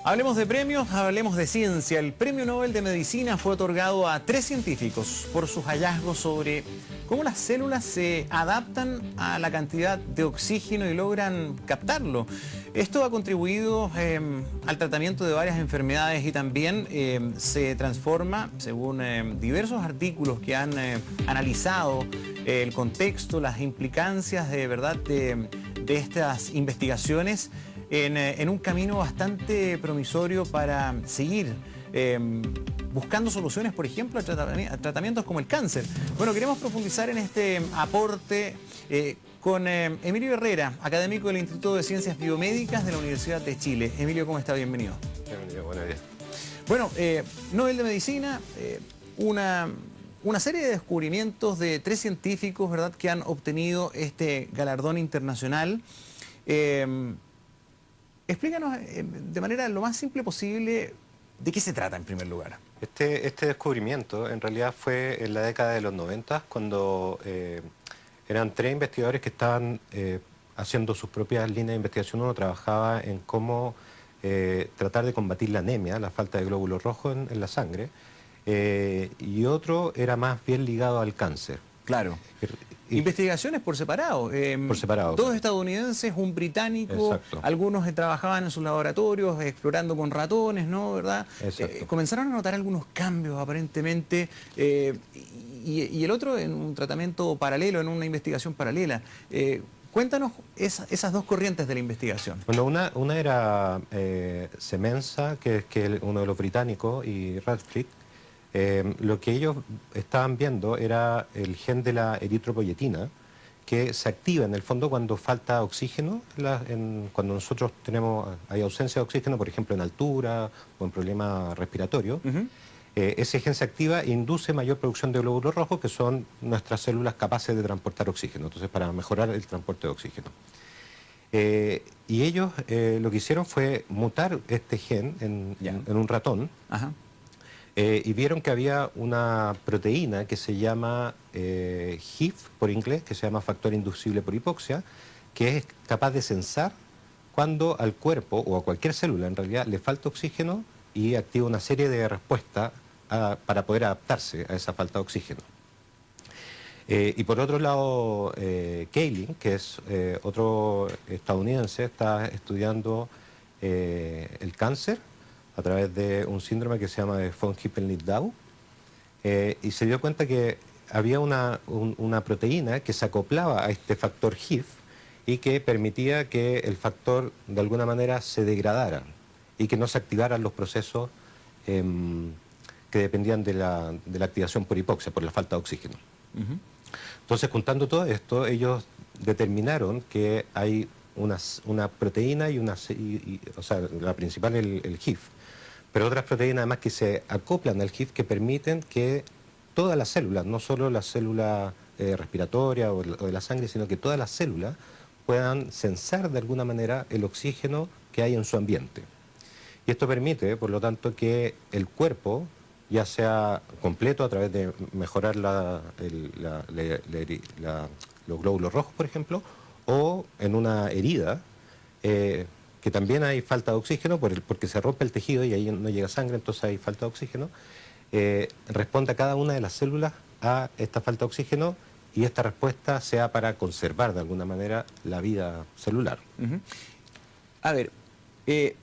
Hablemos de premios, hablemos de ciencia. El Premio Nobel de Medicina fue otorgado a 3 científicos por sus hallazgos sobre cómo las células se adaptan a la cantidad de oxígeno y logran captarlo. Esto ha contribuido al tratamiento de varias enfermedades y también se transforma, según diversos artículos que han analizado el contexto, las implicancias de verdad de estas investigaciones, en un camino bastante promisorio para seguir buscando soluciones, por ejemplo, a tratamientos como el cáncer. Bueno, queremos profundizar en este aporte con Emilio Herrera, académico del Instituto de Ciencias Biomédicas de la Universidad de Chile. Emilio, ¿cómo está? Bienvenido. Bienvenido, buenos días. Bueno, Nobel de Medicina, una serie de descubrimientos de 3 científicos, ¿verdad?, que han obtenido este galardón internacional. Explícanos de manera lo más simple posible de qué se trata en primer lugar. Este descubrimiento en realidad fue en la década de los 90, cuando eran 3 investigadores que estaban haciendo sus propias líneas de investigación. Uno trabajaba en cómo tratar de combatir la anemia, la falta de glóbulos rojos en la sangre, y otro era más bien ligado al cáncer. Claro. Investigaciones por separado. Por separado. 2 estadounidenses, un británico. Exacto. Algunos trabajaban en sus laboratorios explorando con ratones, ¿no? ¿Verdad? Comenzaron a notar algunos cambios aparentemente y el otro en un tratamiento paralelo, en una investigación paralela. Cuéntanos esas 2 corrientes de la investigación. Bueno, una era Semenza, que es uno de los británicos, y Radcliffe. Lo que ellos estaban viendo era el gen de la eritropoyetina, que se activa en el fondo cuando falta oxígeno, cuando nosotros hay ausencia de oxígeno, por ejemplo en altura o en problemas respiratorios. Ese gen se activa e induce mayor producción de glóbulos rojos, que son nuestras células capaces de transportar oxígeno, entonces para mejorar el transporte de oxígeno. Y ellos lo que hicieron fue mutar este gen en un ratón. Ajá. Y vieron que había una proteína que se llama HIF por inglés, que se llama factor inducible por hipoxia, que es capaz de sensar cuando al cuerpo o a cualquier célula en realidad le falta oxígeno y activa una serie de respuestas para poder adaptarse a esa falta de oxígeno. Y por otro lado, Kaelin, que es otro estadounidense, está estudiando el cáncer a través de un síndrome que se llama de von Hippel-Lindau, y se dio cuenta que había una proteína que se acoplaba a este factor HIF y que permitía que el factor de alguna manera se degradara y que no se activaran los procesos que dependían de la activación por hipoxia, por la falta de oxígeno. Entonces, juntando todo esto, ellos determinaron que hay una proteína o sea, la principal el HIF, pero otras proteínas además que se acoplan al HIF que permiten que todas las células, no solo las células respiratorias o de la sangre, sino que todas las células puedan sensar de alguna manera el oxígeno que hay en su ambiente. Y esto permite, por lo tanto, que el cuerpo, ya sea completo a través de mejorar los glóbulos rojos, por ejemplo, o en una herida, que también hay falta de oxígeno porque se rompe el tejido y ahí no llega sangre, entonces hay falta de oxígeno, responde a cada una de las células a esta falta de oxígeno y esta respuesta sea para conservar de alguna manera la vida celular. A ver, ¿de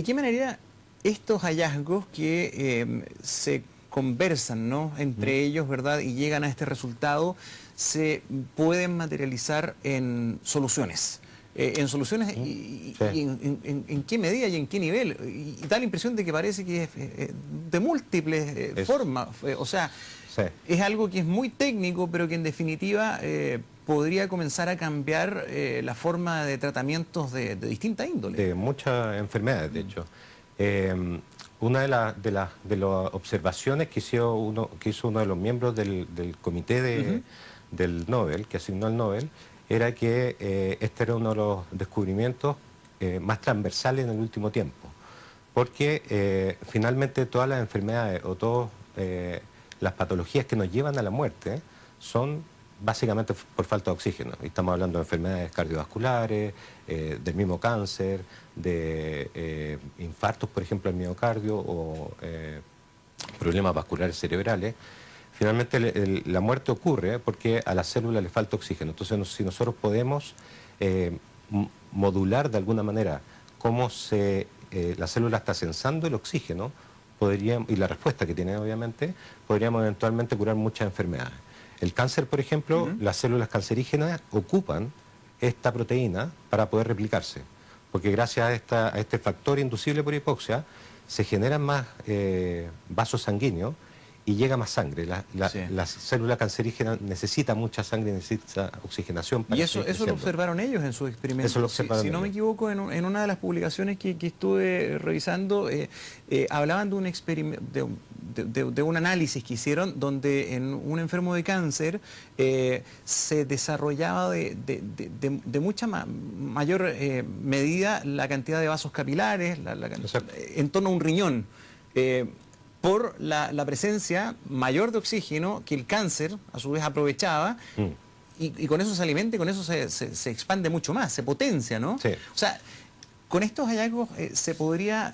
qué manera estos hallazgos que se conversan, ¿no?, entre ellos, ¿verdad?, y llegan a este resultado, se pueden materializar en soluciones? En soluciones y en qué medida y en qué nivel, y da la impresión de que parece que es de múltiples formas, o sea, es algo que es muy técnico, pero que en definitiva podría comenzar a cambiar la forma de tratamientos de distinta índole. De muchas enfermedades, de hecho. Una de las observaciones que hizo uno de los miembros del comité del Nobel, que asignó el Nobel, era que este era uno de los descubrimientos más transversales en el último tiempo, porque finalmente todas las enfermedades o todas las patologías que nos llevan a la muerte son básicamente por falta de oxígeno. Y estamos hablando de enfermedades cardiovasculares, del mismo cáncer, de infartos, por ejemplo, al miocardio o problemas vasculares cerebrales. Finalmente la muerte ocurre porque a la célula le falta oxígeno. Entonces, si nosotros podemos modular de alguna manera cómo la célula está sensando el oxígeno, y la respuesta que tiene obviamente, podríamos eventualmente curar muchas enfermedades. El cáncer, por ejemplo, las células cancerígenas ocupan esta proteína para poder replicarse, porque gracias a este factor inducible por hipoxia se generan más vasos sanguíneos y llega más sangre. La célula cancerígena necesita mucha sangre, necesita oxigenación para y eso lo observaron ellos en sus experimentos. Eso lo observaron si no me equivoco, en una de las publicaciones que estuve revisando, hablaban de un experimento, de un análisis que hicieron donde en un enfermo de cáncer se desarrollaba de mucha mayor medida la cantidad de vasos capilares, en torno a un riñón. Por la presencia mayor de oxígeno que el cáncer a su vez aprovechaba y con eso se alimenta y con eso se expande mucho más, se potencia, ¿no? Sí. O sea, con estos hallazgos se podría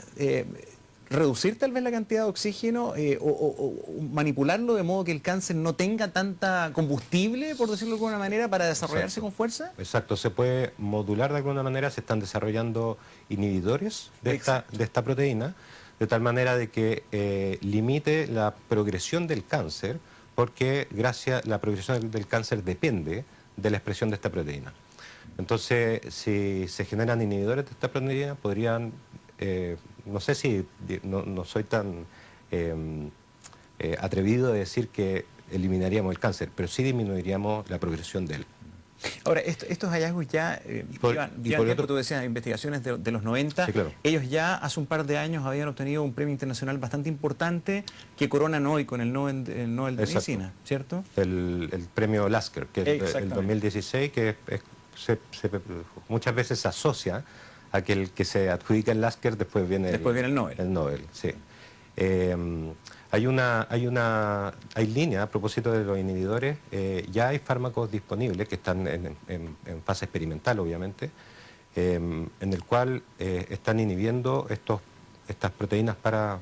reducir tal vez la cantidad de oxígeno o manipularlo de modo que el cáncer no tenga tanta combustible, por decirlo de alguna manera, para desarrollarse con fuerza. Exacto, se puede modular de alguna manera, se están desarrollando inhibidores de esta proteína, de tal manera de que limite la progresión del cáncer, porque la progresión del cáncer depende de la expresión de esta proteína. Entonces, si se generan inhibidores de esta proteína, podrían, no sé si, no soy tan atrevido de decir que eliminaríamos el cáncer, pero sí disminuiríamos la progresión de él. Ahora, estos hallazgos ya llevan, tú decías, investigaciones de los 90. Sí, claro. Ellos ya hace un par de años habían obtenido un premio internacional bastante importante que coronan hoy con el Nobel de Medicina, ¿cierto? El premio Lasker, que es el 2016, que muchas veces se asocia a que el que se adjudica el Lasker después viene el Nobel. El Nobel, sí. Hay línea a propósito de los inhibidores, ya hay fármacos disponibles que están en fase experimental, obviamente, en el cual están inhibiendo estas proteínas para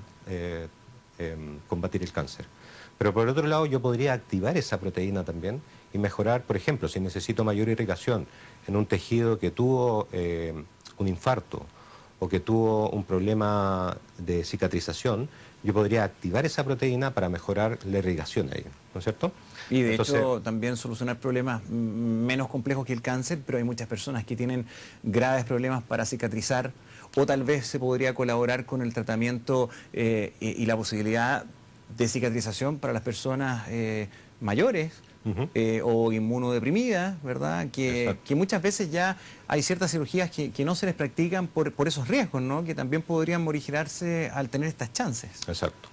combatir el cáncer. Pero por otro lado, yo podría activar esa proteína también y mejorar, por ejemplo, si necesito mayor irrigación en un tejido que tuvo un infarto o que tuvo un problema de cicatrización, yo podría activar esa proteína para mejorar la irrigación ahí, ¿no es cierto? Y de hecho también solucionar problemas menos complejos que el cáncer, pero hay muchas personas que tienen graves problemas para cicatrizar, o tal vez se podría colaborar con el tratamiento y la posibilidad de cicatrización para las personas mayores, o inmunodeprimidas, ¿verdad? Que muchas veces ya hay ciertas cirugías que no se les practican por esos riesgos, ¿no? Que también podrían morigerarse al tener estas chances. Exacto.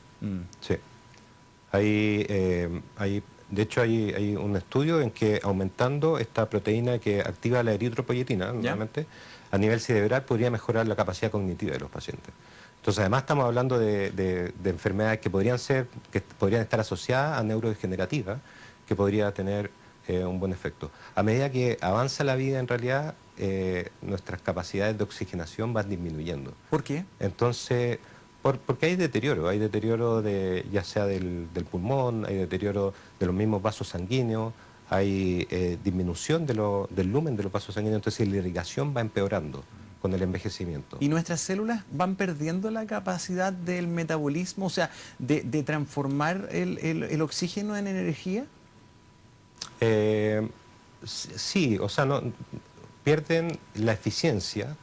Sí. De hecho, hay un estudio en que aumentando esta proteína que activa la eritropoyetina, nuevamente, a nivel cerebral podría mejorar la capacidad cognitiva de los pacientes. Entonces, además estamos hablando de enfermedades que podrían estar asociadas a neurodegenerativas, que podría tener un buen efecto. A medida que avanza la vida, en realidad, nuestras capacidades de oxigenación van disminuyendo. ¿Por qué? Entonces, porque hay deterioro ya sea del pulmón, hay deterioro de los mismos vasos sanguíneos, hay disminución del lumen de los vasos sanguíneos, entonces la irrigación va empeorando con el envejecimiento. ¿Y nuestras células van perdiendo la capacidad del metabolismo, o sea, de transformar el oxígeno en energía? Sí, o sea, pierden la eficiencia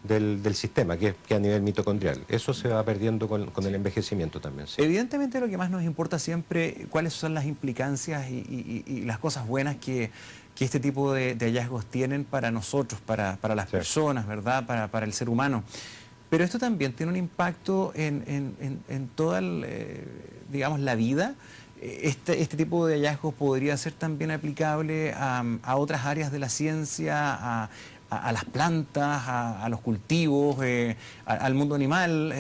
del sistema, que a nivel mitocondrial. Eso se va perdiendo con el envejecimiento también. Sí. Evidentemente lo que más nos importa siempre, cuáles son las implicancias y las cosas buenas que este tipo de hallazgos tienen para nosotros, para las personas, ¿verdad? Para el ser humano. Pero esto también tiene un impacto en toda, digamos, la vida. Este tipo de hallazgos podría ser también aplicable a otras áreas de la ciencia, a las plantas, a los cultivos, al mundo animal.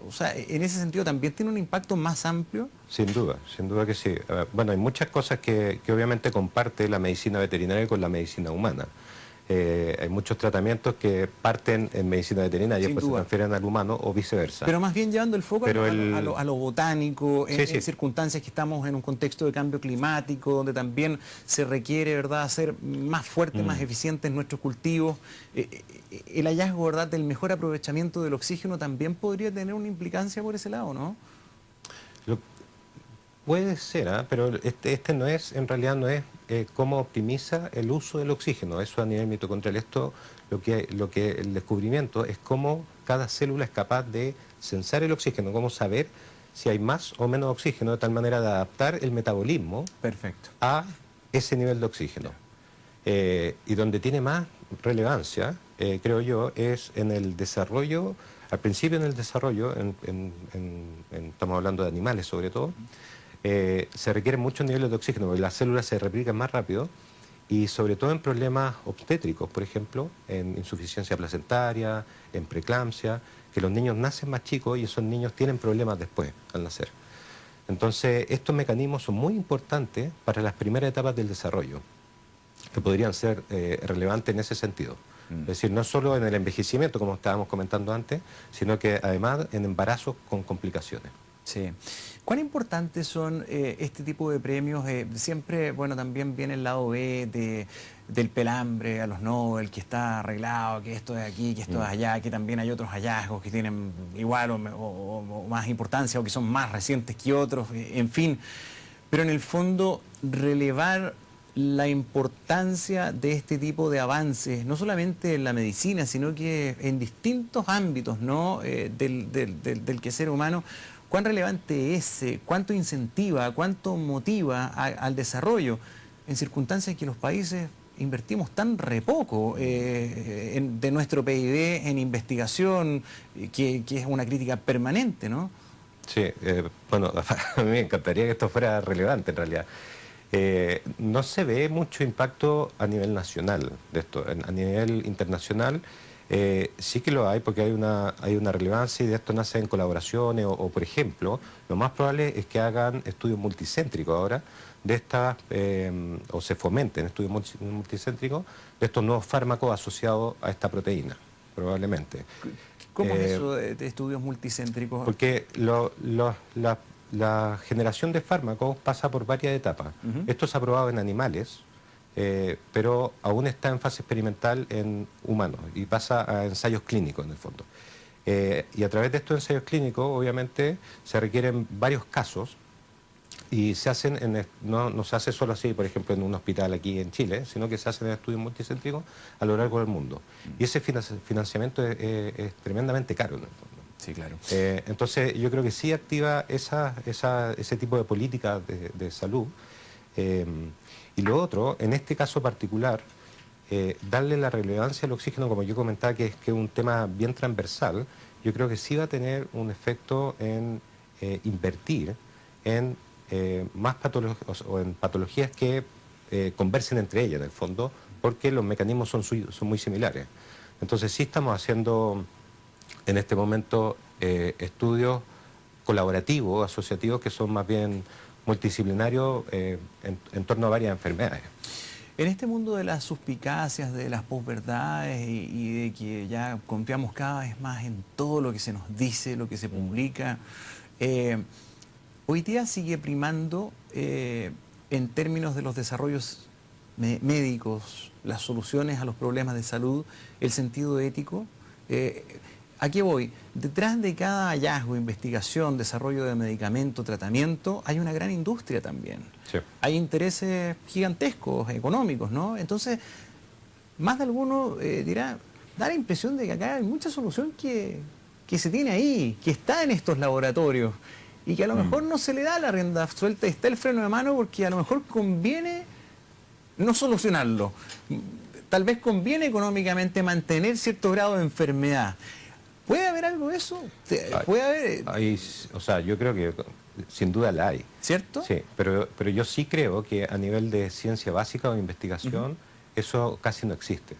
O sea, en ese sentido también tiene un impacto más amplio. Sin duda que sí. Bueno, hay muchas cosas que obviamente comparte la medicina veterinaria con la medicina humana. Hay muchos tratamientos que parten en medicina veterinaria y Sin después se duda. transfieren al humano o viceversa. Pero más bien llevando el foco Pero a lo botánico, Sí, en sí. circunstancias que estamos en un contexto de cambio climático, donde también se requiere, ¿verdad?, hacer más fuertes, más eficientes nuestros cultivos. El hallazgo, ¿verdad?, del mejor aprovechamiento del oxígeno también podría tener una implicancia por ese lado, ¿no? Lo- Puede ser, pero este no es, en realidad no es cómo optimiza el uso del oxígeno, eso a nivel mitocondrial. Esto, lo que el descubrimiento es cómo cada célula es capaz de sensar el oxígeno, cómo saber si hay más o menos oxígeno, de tal manera de adaptar el metabolismo Perfecto. a ese nivel de oxígeno. Y donde tiene más relevancia, creo yo, es en el desarrollo, al principio en el desarrollo, estamos hablando de animales sobre todo, se requieren muchos niveles de oxígeno porque las células se replican más rápido y sobre todo en problemas obstétricos, por ejemplo, en insuficiencia placentaria, en preeclampsia, que los niños nacen más chicos y esos niños tienen problemas después al nacer. Entonces, estos mecanismos son muy importantes para las primeras etapas del desarrollo, que podrían ser relevantes en ese sentido. Es decir, no solo en el envejecimiento, como estábamos comentando antes, sino que además en embarazos con complicaciones. Sí. ¿Cuán importantes son este tipo de premios? Siempre, bueno, también viene el lado B del pelambre a los Nobel, que está arreglado, que esto es aquí, que esto es allá, que también hay otros hallazgos que tienen igual o más importancia o que son más recientes que otros, en fin. Pero en el fondo, relevar la importancia de este tipo de avances, no solamente en la medicina, sino que en distintos ámbitos, ¿no?, del quehacer humano. ¿Cuán relevante es? ¿Cuánto incentiva? ¿Cuánto motiva al desarrollo? En circunstancias que los países invertimos tan re poco de nuestro PIB en investigación, que es una crítica permanente, ¿no? Sí, bueno, a mí me encantaría que esto fuera relevante en realidad. No se ve mucho impacto a nivel nacional de esto. A nivel internacional sí que lo hay porque hay una relevancia y de esto nacen colaboraciones por ejemplo, lo más probable es que hagan estudios multicéntricos ahora de estas, o se fomenten estudios multicéntricos de estos nuevos fármacos asociados a esta proteína, probablemente. ¿Cómo es eso de estudios multicéntricos? Porque la generación de fármacos pasa por varias etapas. Esto se ha probado en animales, pero aún está en fase experimental en humanos y pasa a ensayos clínicos en el fondo. Y a través de estos ensayos clínicos, obviamente, se requieren varios casos y se hacen no se hace solo así, por ejemplo, en un hospital aquí en Chile, sino que se hacen en estudios multicéntricos a lo largo del mundo. Y ese financiamiento es tremendamente caro en el fondo. Sí, claro. Entonces, yo creo que sí activa ese tipo de políticas de salud. Y lo otro, en este caso particular, darle la relevancia al oxígeno, como yo comentaba, que es un tema bien transversal, yo creo que sí va a tener un efecto en invertir en más patologías o en patologías que conversen entre ellas, en el fondo, porque los mecanismos son muy similares. Entonces sí estamos haciendo en este momento estudios colaborativos, asociativos, que son más bien multidisciplinarios en torno a varias enfermedades. En este mundo de las suspicacias, de las posverdades y de que ya confiamos cada vez más en todo lo que se nos dice, lo que se publica, hoy día sigue primando en términos de los desarrollos médicos, las soluciones a los problemas de salud, el sentido ético. ¿A qué voy? Detrás de cada hallazgo, investigación, desarrollo de medicamento, tratamiento, hay una gran industria también. Sí. Hay intereses gigantescos, económicos, ¿no? Entonces, más de alguno dirá, da la impresión de que acá hay mucha solución que se tiene ahí, que está en estos laboratorios y que a lo mejor no se le da la rienda suelta, está el freno de mano porque a lo mejor conviene no solucionarlo. Tal vez conviene económicamente mantener cierto grado de enfermedad. ¿Puede haber algo de eso? ¿Puede haber? O sea, yo creo que sin duda la hay. ¿Cierto? Sí, pero yo sí creo que a nivel de ciencia básica o investigación, eso casi no existe.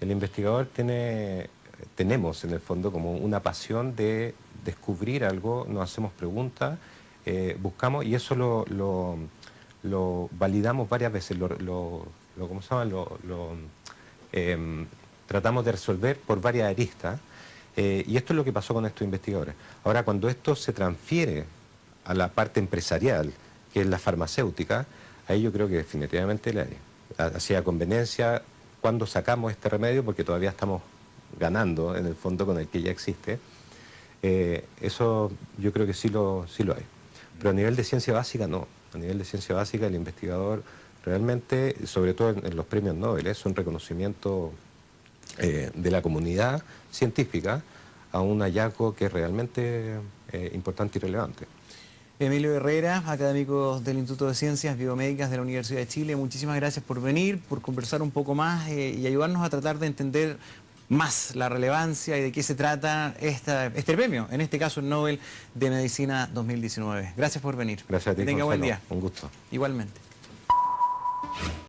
El investigador tenemos en el fondo como una pasión de descubrir algo, nos hacemos preguntas, buscamos y eso lo validamos varias veces, ¿cómo se llama? Tratamos de resolver por varias aristas y esto es lo que pasó con estos investigadores. Ahora, cuando esto se transfiere a la parte empresarial, que es la farmacéutica, ahí yo creo que definitivamente hacía conveniencia cuando sacamos este remedio, porque todavía estamos ganando en el fondo con el que ya existe. Eso yo creo que sí lo hay. Pero a nivel de ciencia básica no. A nivel de ciencia básica el investigador realmente, sobre todo en los premios Nobel, es un reconocimiento de la comunidad científica a un hallazgo que es realmente importante y relevante. Emilio Herrera, académico del Instituto de Ciencias Biomédicas de la Universidad de Chile, muchísimas gracias por venir, por conversar un poco más y ayudarnos a tratar de entender más la relevancia y de qué se trata este premio, en este caso el Nobel de Medicina 2019. Gracias por venir. Gracias a ti, que tenga Gonzalo. buen día. Un gusto. Igualmente.